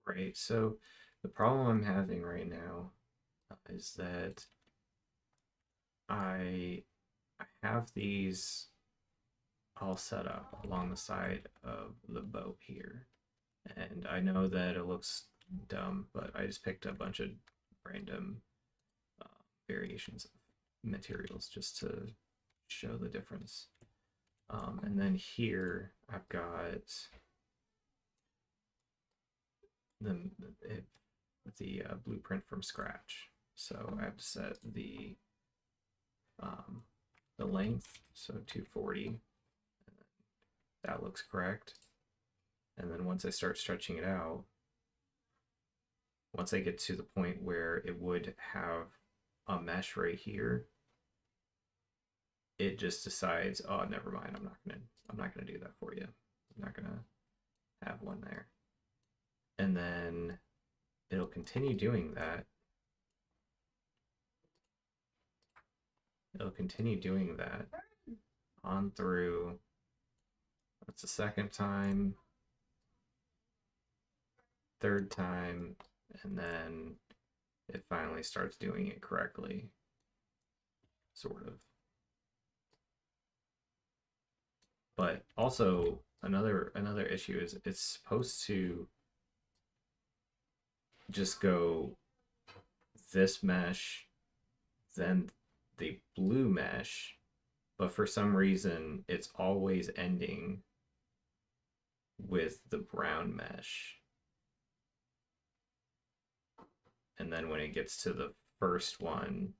Right. So the problem I'm having right now is that I I have these all set up along the side of the boat here. And I know that it looks dumb, but I just picked a bunch of random uh, variations of materials just to show the difference. And then here I've got the blueprint from scratch. So I have to set um, the length, so 240. That looks correct. And then once I start stretching it out, once I get to the point where it would have a mesh right here, it just decides, oh, never mind, I'm not gonna do that for you. I'm not gonna have one there. And then it'll continue doing that. It'll continue doing that on through, that's the second time, third time, and then it finally starts doing it correctly, sort of. But also another issue is it's supposed to just go this mesh, then the blue mesh, but for some reason it's always ending with the brown mesh. And then when it gets to the first one,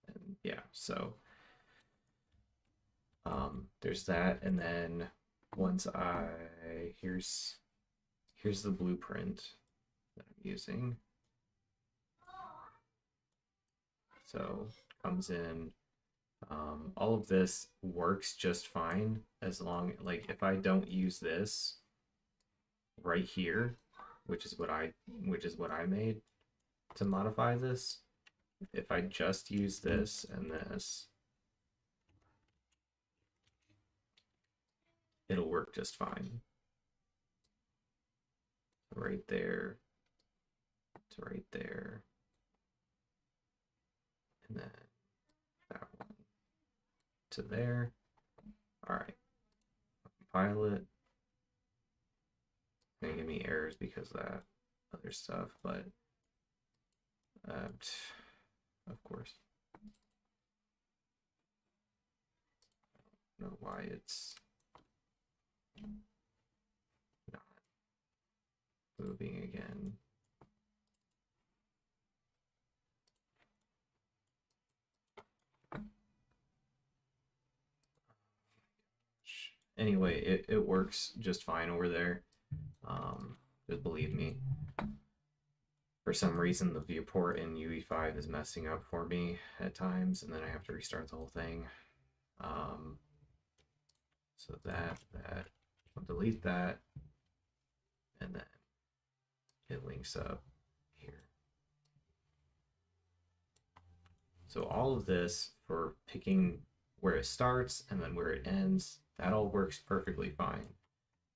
and yeah, so there's that. And then once I here's the blueprint that I'm using. So comes in. All of this works just fine as long, like, if I don't use this right here, which is what I made to modify this. If I just use this and this, it'll work just fine. Right there to right there, and then that one to there. All right, compile it. It's gonna give me errors because of that other stuff, but of course, I don't know why it's not moving again. Anyway, it works just fine over there. Just believe me. For some reason, the viewport in UE5 is messing up for me at times, and then I have to restart the whole thing. So I'll delete that, and then it links up here. So all of this for picking where it starts and then where it ends, that all works perfectly fine.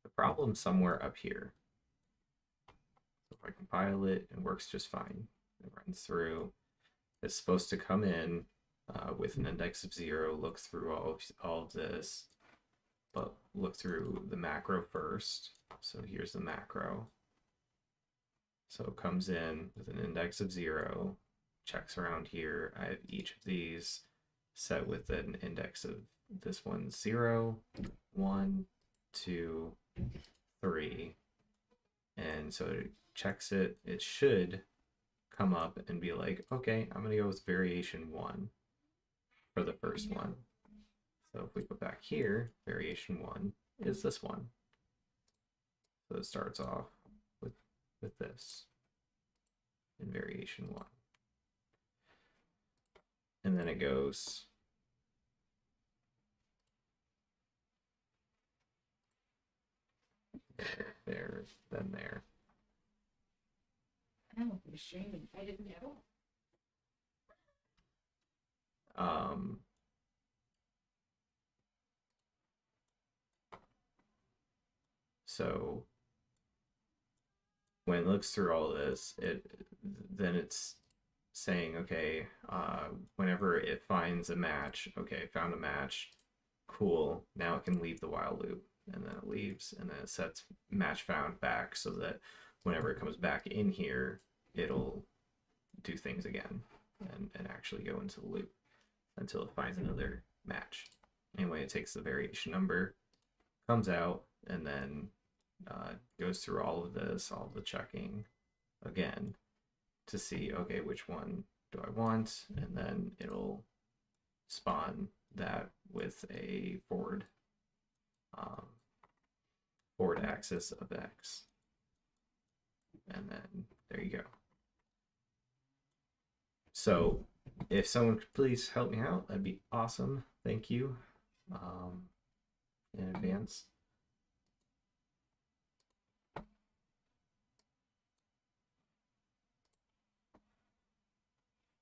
The problem's somewhere up here. So if I compile it, it works just fine. It runs through. It's supposed to come in with an index of 0, look through all of this, but look through the macro first. So here's the macro. So it comes in with an index of 0, checks around here. I have each of these set with an index of this one 0, 1, 2, 3. And so it checks it. It should come up and be like, okay, I'm going to go with variation 1 for the first one. So if we go back here, variation 1 is this one. So it starts off with this in variation 1. And then it goes there, then there. Oh, you're streaming. I didn't know. So when it looks through all of this, then it's saying, okay, whenever it finds a match, okay, found a match, cool, now it can leave the while loop. And then it leaves, and then it sets match found back so that whenever it comes back in here, it'll do things again and actually go into the loop until it finds another match. Anyway, it takes the variation number, comes out, and then goes through all of this, all of the checking again to see, okay, which one do I want? And then it'll spawn that with a forward axis of X. And then there you go. So if someone could please help me out, that'd be awesome. Thank you in advance.